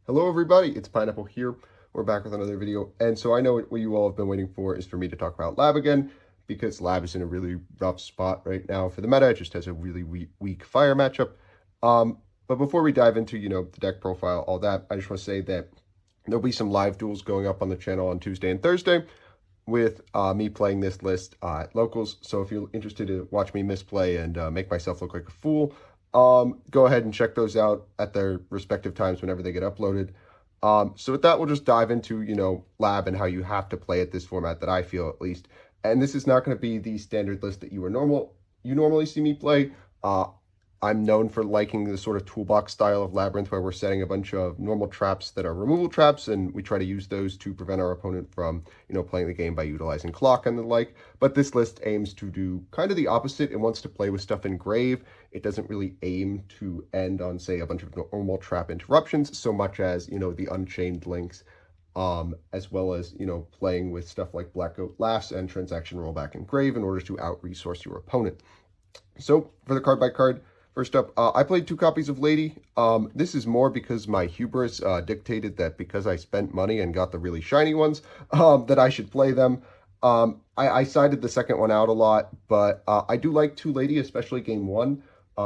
Hello everybody, it's Pineapple here. We're back with another video. And so I know what you all have been waiting for is for me to talk about Lab again, because Lab is in a really rough spot right now for the meta. It just has a really weak fire matchup. But before we dive into, the deck profile, all that, I just want to say that there'll be some live duels going up on the channel on Tuesday and Thursday with me playing this list at locals. So if you're interested to watch me misplay and make myself look like a fool, go ahead and check those out at their respective times whenever they get uploaded. So with that, we'll just dive into, Lab and how you have to play at this format that I feel at least. And this is not going to be the standard list that you normally see me play. I'm known for liking the sort of toolbox style of Labrynth where we're setting a bunch of normal traps that are removal traps, and we try to use those to prevent our opponent from, playing the game by utilizing clock and the like. But this list aims to do kind of the opposite. It wants to play with stuff in grave. It doesn't really aim to end on, say, a bunch of normal trap interruptions so much as, the Unchained Links, as well as, playing with stuff like Black Goat Laughs and Transaction Rollback in grave in order to out-resource your opponent. So for the card by card, first up, I played 2 copies of Lady. This is more because my hubris dictated that because I spent money and got the really shiny ones, that I should play them. I sided the second one out a lot, but I do like 2 Lady, especially game 1,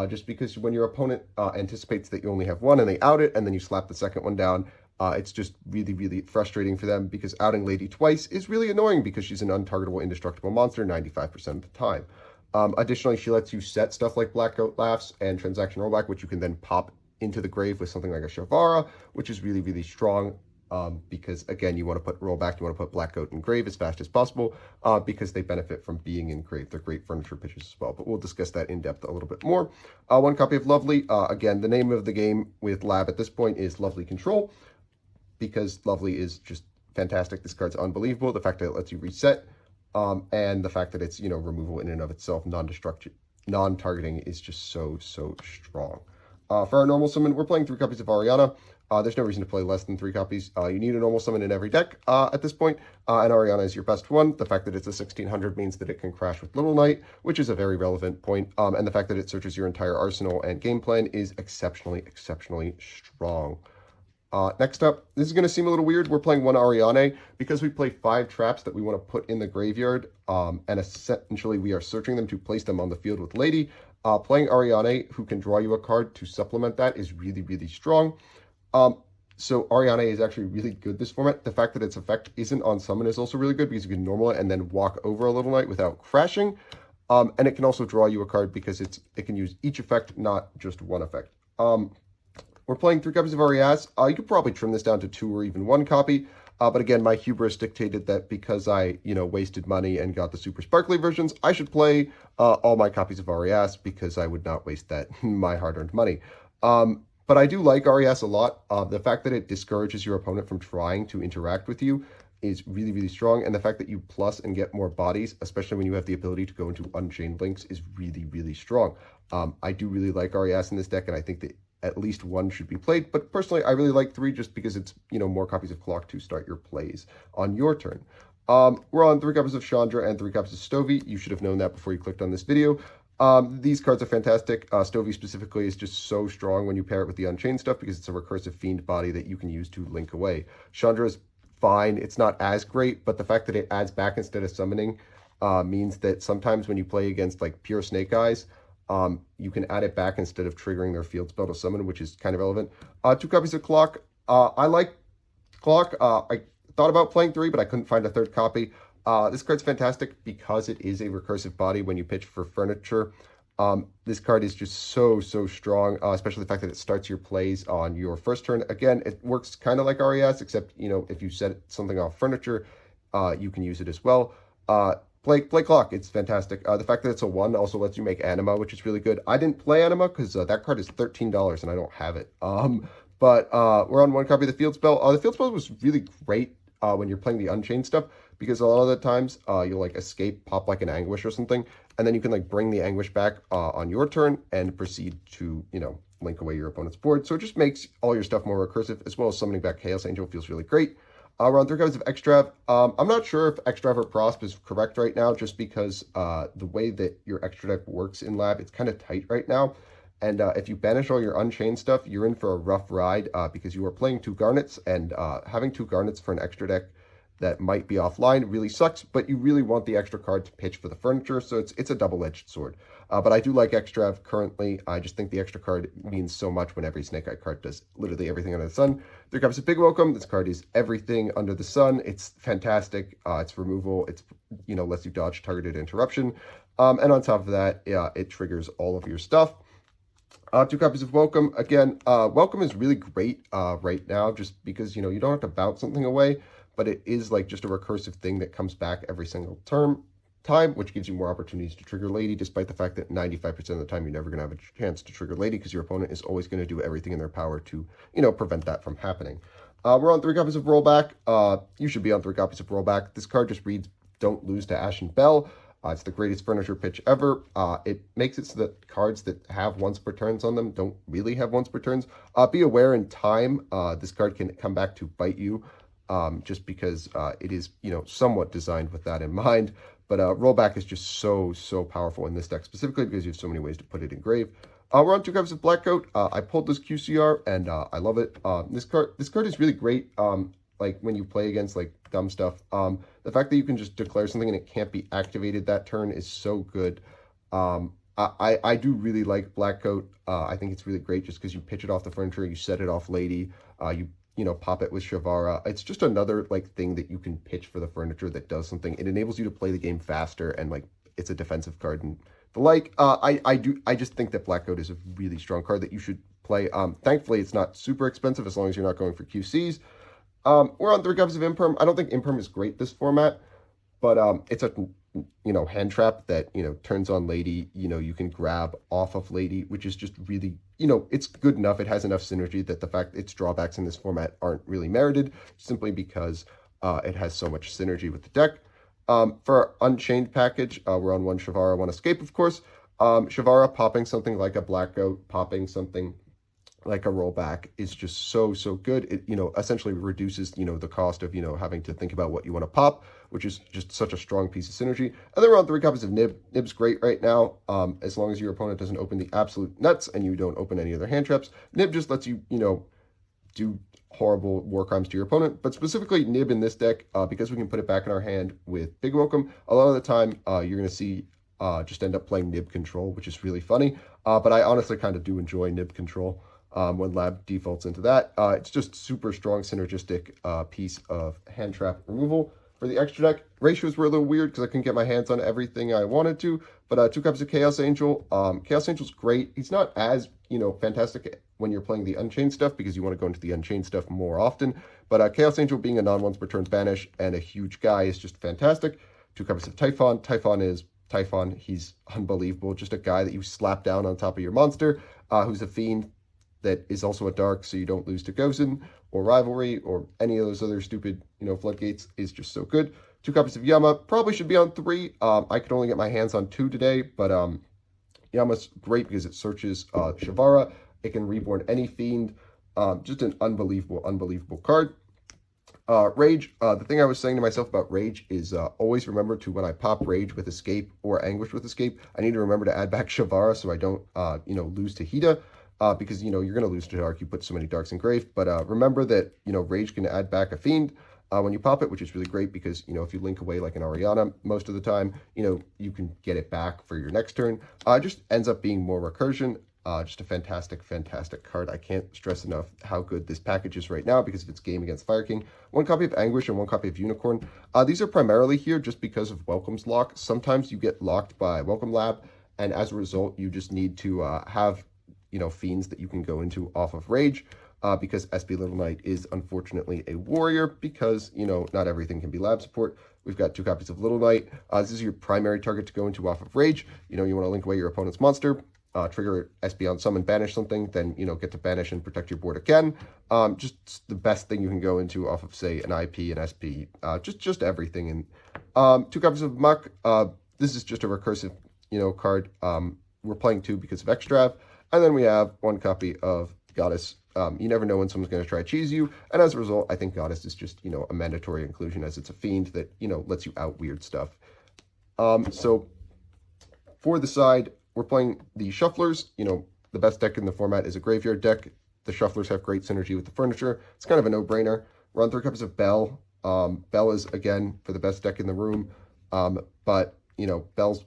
just because when your opponent anticipates that you only have one and they out it, and then you slap the second one down, it's just really frustrating for them because outing Lady twice is really annoying because she's an untargetable, indestructible monster 95% of the time. Additionally, she lets you set stuff like Black Goat Laughs and Transaction Rollback, which you can then pop into the grave with something like a Shavara, which is really strong because, again, you want to put Rollback, you want to put Black Goat in grave as fast as possible because they benefit from being in grave. They're great furniture pitches as well, but we'll discuss that in depth a little bit more. 1 copy of Lovely. Again, the name of the game with Lab at this point is Lovely Control because Lovely is just fantastic. This card's unbelievable. The fact that it lets you reset, and the fact that it's, removal in and of itself, non-targeting is just so strong. For our normal summon, we're playing 3 copies of Ariana. There's no reason to play less than 3 copies. You need a normal summon in every deck at this point, and Ariana is your best one. The fact that it's a 1600 means that it can crash with Little Knight, which is a very relevant point, and the fact that it searches your entire arsenal and game plan is exceptionally strong. Next up, this is going to seem a little weird. We're playing 1 Ariana because we play 5 traps that we want to put in the graveyard, and essentially we are searching them to place them on the field with Lady. Playing Ariana, who can draw you a card to supplement that, is really strong. So Ariana is actually really good this format. The fact that its effect isn't on summon is also really good because you can normal it and then walk over a Little Knight without crashing. And it can also draw you a card because it can use each effect, not just one effect. We're playing 3 copies of Arias. You could probably trim this down to 2 or even 1 copy. But again, my hubris dictated that because I, wasted money and got the super sparkly versions, I should play all my copies of Arias because I would not waste that, my hard-earned money. But I do like Arias a lot. The fact that it discourages your opponent from trying to interact with you is really strong. And the fact that you plus and get more bodies, especially when you have the ability to go into Unchained Links, is really strong. I do really like Arias in this deck, and I think that at least 1 should be played, but personally I really like 3 just because it's, more copies of Clock to start your plays on your turn. We're on 3 copies of Chandra and 3 copies of Stovey. You should have known that before you clicked on this video. These cards are fantastic. Stovey specifically is just so strong when you pair it with the Unchained stuff because it's a recursive fiend body that you can use to link away. Chandra is fine. It's not as great, but the fact that it adds back instead of summoning means that sometimes when you play against like pure Snake Eyes, you can add it back instead of triggering their field spell to summon, which is kind of relevant. 2 copies of Clock. I like Clock. I thought about playing 3, but I couldn't find a 3rd copy. This card's fantastic because it is a recursive body when you pitch for furniture. This card is just so strong, especially the fact that it starts your plays on your first turn. Again, it works kind of like Arias, except, if you set something off furniture, you can use it as well. Play Clock. It's fantastic. The fact that it's a 1 also lets you make Anima, which is really good. I didn't play Anima because that card is $13 and I don't have it. But we're on 1 copy of the Field Spell. The Field Spell was really great when you're playing the Unchained stuff because a lot of the times you'll like escape, pop like an Anguish or something, and then you can like bring the Anguish back on your turn and proceed to, link away your opponent's board. So it just makes all your stuff more recursive, as well as summoning back Chaos Angel feels really great. We're on 3 copies of Extrav. I'm not sure if Extrav or Prosp is correct right now, just because the way that your extra deck works in Lab, it's kind of tight right now. And if you banish all your Unchained stuff, you're in for a rough ride because you are playing 2 Garnets, and having 2 Garnets for an extra deck that might be offline really sucks, but you really want the extra card to pitch for the furniture, so it's a double-edged sword. But I do like Extrav currently. I just think the extra card means so much when every Snake Eye card does literally everything under the sun. 3 copies of Big Welcome. This card is everything under the sun. It's fantastic. It's removal. It's, lets you dodge targeted interruption. And on top of that, it triggers all of your stuff. 2 copies of Welcome. Again, Welcome is really great right now just because, you don't have to bounce something away, but it is like just a recursive thing that comes back every single time, which gives you more opportunities to trigger Lady, despite the fact that 95% of the time you're never going to have a chance to trigger Lady because your opponent is always going to do everything in their power to, prevent that from happening. We're on 3 copies of Rollback. You should be on 3 copies of Rollback. This card just reads, don't lose to Ashen Bell. It's the greatest furniture pitch ever. It makes it so that cards that have once per turns on them don't really have once per turns. Be aware in time, this card can come back to bite you, just because it is, somewhat designed with that in mind. But Rollback is just so powerful in this deck, specifically because you have so many ways to put it in grave. We're on 2 copies of Blackcoat. I pulled this QCR, and I love it. This card is really great, like when you play against like dumb stuff. The fact that you can just declare something and it can't be activated that turn is so good. I do really like Blackcoat. I think it's really great just because you pitch it off the furniture, you set it off Lady, you pop it with Shavara. It's just another like thing that you can pitch for the furniture that does something. It enables you to play the game faster, and like it's a defensive card and the like. I just think that Blackcoat is a really strong card that you should play. Thankfully it's not super expensive as long as you're not going for QCs. We're on 3 copies of Imperm. I don't think Imperm is great this format, but it's a hand trap that turns on Lady. You can grab off of Lady, which is just really it's good enough. It has enough synergy that the fact its drawbacks in this format aren't really merited, simply because it has so much synergy with the deck. For our Unchained package, we're on 1 Shavara, 1 Escape, of course. Shavara popping something like a Blackcoat, popping something like a Rollback is just so good. It essentially reduces the cost of having to think about what you want to pop, which is just such a strong piece of synergy. And then we're on 3 copies of Nib. Nib's great right now, as long as your opponent doesn't open the absolute nuts and you don't open any other hand traps. Nib just lets you do horrible war crimes to your opponent, but specifically Nib in this deck, because we can put it back in our hand with Big Welcome, a lot of the time you're going to see just end up playing Nib Control, which is really funny. But I honestly kind of do enjoy Nib Control. When Lab defaults into that. It's just super strong synergistic piece of hand trap removal. For the extra deck, ratios were a little weird because I couldn't get my hands on everything I wanted to, but 2 copies of Chaos Angel. Chaos Angel's great. He's not as, fantastic when you're playing the Unchained stuff because you want to go into the Unchained stuff more often, but Chaos Angel being a non-once per turn banish and a huge guy is just fantastic. 2 copies of Typhon. Typhon, he's unbelievable. Just a guy that you slap down on top of your monster, who's a fiend that is also a dark, so you don't lose to Gozen or Rivalry or any of those other stupid, floodgates, is just so good. 2 copies of Yama, probably should be on 3. I could only get my hands on 2 today, but Yama's great because it searches Shavara. It can reborn any fiend. Just an unbelievable card. Rage, the thing I was saying to myself about Rage is always remember to, when I pop Rage with Escape or Anguish with Escape, I need to remember to add back Shavara so I don't, lose to Hida. Because, you're going to lose to Dark. You put so many Darks in grave. But remember that, Rage can add back a Fiend when you pop it, which is really great because, if you link away like an Ariana most of the time, you can get it back for your next turn. It just ends up being more recursion. Just a fantastic card. I can't stress enough how good this package is right now because of its game against Fire King. 1 copy of Anguish and 1 copy of Unicorn. These are primarily here just because of Welcome's lock. Sometimes you get locked by Welcome Lab, and as a result, you just need to have fiends that you can go into off of Rage, because SB Little Knight is unfortunately a warrior because, not everything can be lab support. We've got 2 copies of Little Knight. This is your primary target to go into off of Rage. You want to link away your opponent's monster, trigger SB on summon, banish something, then, get to banish and protect your board again. Just the best thing you can go into off of, say, an IP, an SP, just everything. And 2 copies of Muck. This is just a recursive, card. We're playing 2 because of Extrav. And then we have 1 copy of Goddess. You never know when someone's going to try to cheese you. And as a result, I think Goddess is just, a mandatory inclusion as it's a fiend that, lets you out weird stuff. So for the side, we're playing the Shufflers. The the best deck in the format is a graveyard deck. The shufflers have great synergy with the furniture. It's kind of a no-brainer. Run 3 copies of Bell. Bell is, again, for the best deck in the room. But, Bell's,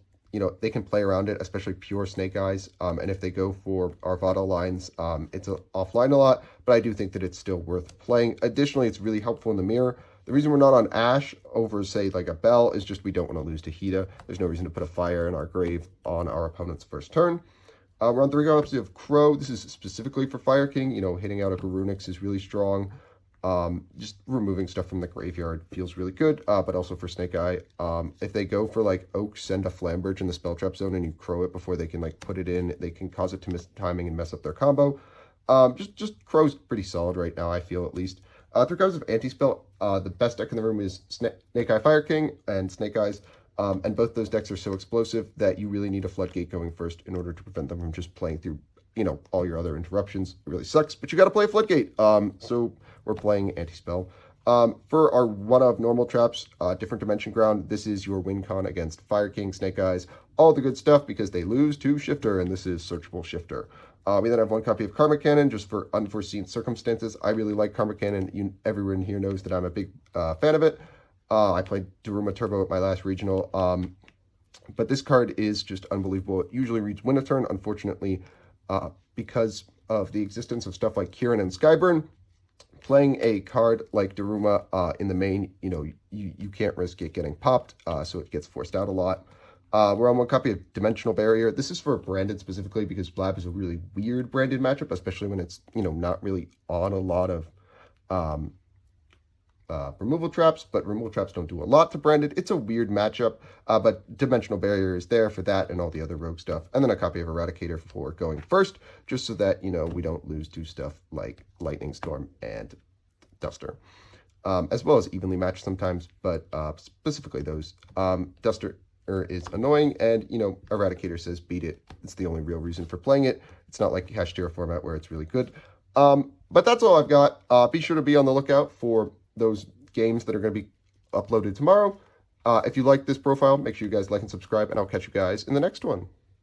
they can play around it, especially pure Snake Eyes. And if they go for Arvada lines, it's offline a lot. But I do think that it's still worth playing. Additionally, it's really helpful in the mirror. The reason we're not on Ash over, say, like a Bell is just we don't want to lose to Hida. There's no reason to put a fire in our grave on our opponent's first turn. We're on 3 copies of Crow. This is specifically for Fire King. Hitting out a Garunix is really strong. Just removing stuff from the graveyard feels really good, but also for Snake Eye. If they go for like Oak, send a Flambridge in the spell trap zone and you Crow it before they can like put it in, they can cause it to miss timing and mess up their combo. Just Crow's pretty solid right now, I feel, at least. 3 copies of Anti-Spell. The best deck in the room is Snake Eye Fire King and Snake Eyes. And both those decks are so explosive that you really need a Floodgate going first in order to prevent them from just playing through, all your other interruptions. It really sucks, but you got to play a Floodgate. So we're playing Anti-Spell. For our one-of normal traps, Different Dimension Ground, this is your win con against Fire King, Snake Eyes, all the good stuff because they lose to Shifter, and this is Searchable Shifter. We then have 1 copy of Karma Cannon just for unforeseen circumstances. I really like Karma Cannon. Everyone here knows that I'm a big fan of it. I played Daruma Turbo at my last regional, but this card is just unbelievable. It usually reads win a turn. Unfortunately, because of the existence of stuff like Kieran and Skyburn, playing a card like Daruma in the main, you can't risk it getting popped, so it gets forced out a lot. We're on 1 copy of Dimensional Barrier. This is for Branded specifically because Blab is a really weird Branded matchup, especially when it's, not really on a lot of removal traps, but removal traps don't do a lot to Branded. It's a weird matchup, but Dimensional Barrier is there for that and all the other rogue stuff. And then a copy of Eradicator for going first, just so that, we don't lose to stuff like Lightning Storm and Duster. As well as evenly matched sometimes, but specifically those. Duster is annoying, and, Eradicator says beat it. It's the only real reason for playing it. It's not like Hashtira format where it's really good. But that's all I've got. Be sure to be on the lookout for those games that are going to be uploaded tomorrow. If you like this profile, make sure you guys like and subscribe, and I'll catch you guys in the next one.